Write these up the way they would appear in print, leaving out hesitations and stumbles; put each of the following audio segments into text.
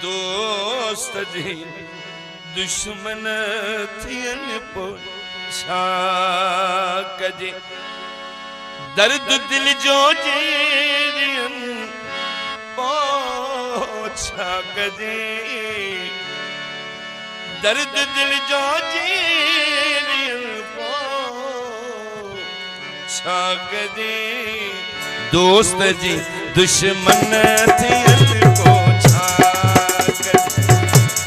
दोस्त जी दुश्मन थियन पो छा कजे दर्द दिल जो जीरियन पो छा कजे दर्द दिल जो जीरियन पो छा कजे दोस्त जी दुश्मन थियन पो छा कजे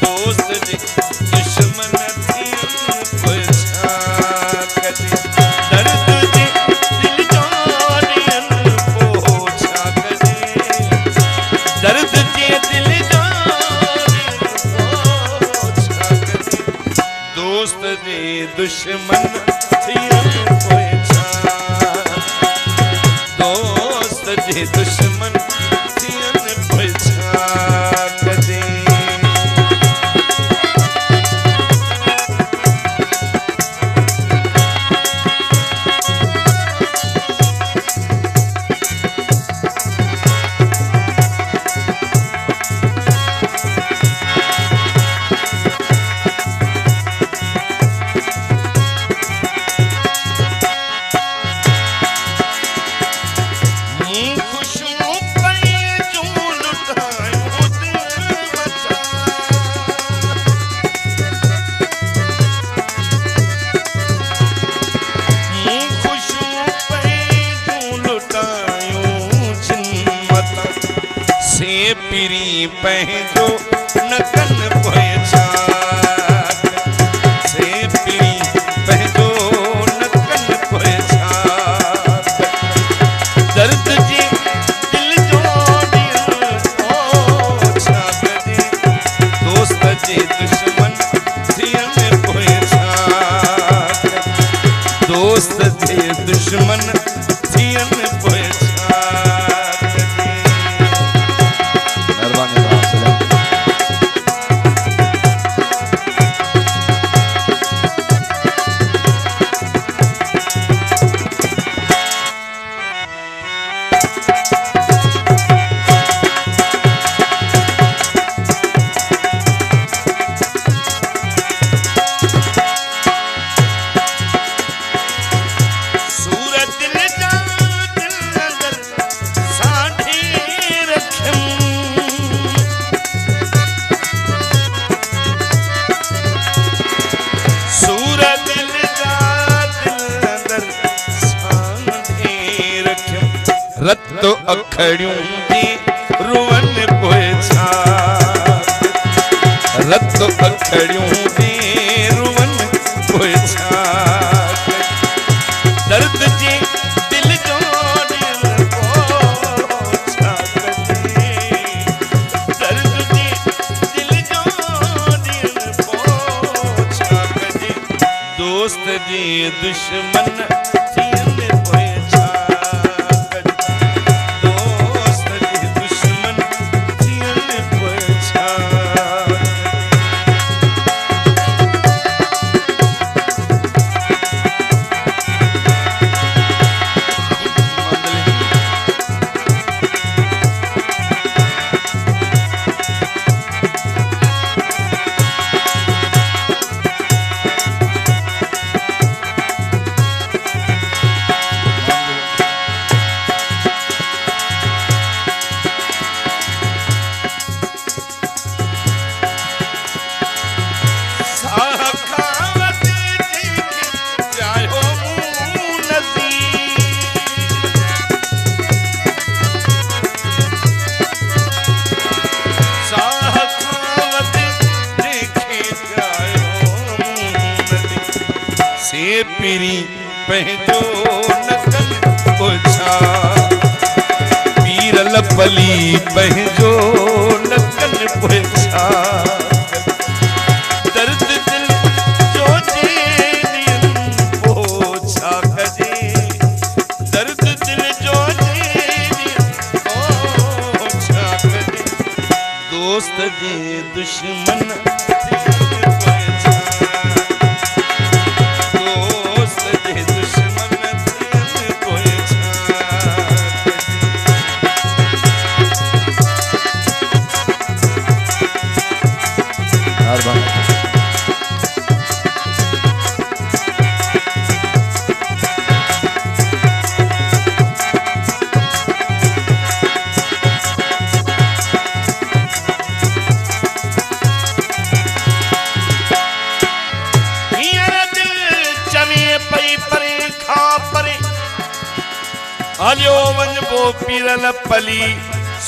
दोस्त जी दुश्मन थियन पो छा कजे दर्द जी दिल जोड़ियन पो छा कजे दर्द जी दिल जोड़ियन पो छा कजे दोस्त जी दुश्मन थियन पो छा दोस्त जी दुश्मन थियन पो छा कजे पीरी पहजो नकन पोछा से पीरी पहजो नकन पोछा दर्द जी दिल जोड़ियन पोछा कजे दोस्त जी दुश्मन थियन पोछा दोस्त जी दुश्मन थियन पोछा रत अखड़ियों दी रुवन पोछा रत अखड़ियों दी रुवन पोछा दर्द जी दिल जोड़ियन पोछा कजे दर्द जी दिल जोड़ियन पोछा कजे दोस्त जी दुश्मन थियन पोछा पीरी पहजो नकन पोछा पीरल पली पहजो नकन पोछा दर्द दिल जो जीरियन पोछा कजे दर्द दिल जो जीरियन पोछा कजे दोस्त जी दुश्मन हलियो वंजबो पीरल पली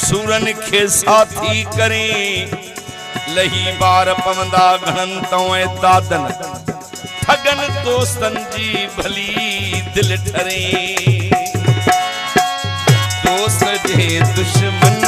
सूरन खे साथी करें लही बार पवंदा घणन तोए दादन ठगन दोस्तन जी भली दिल ठरे दोस्त जे दुश्मन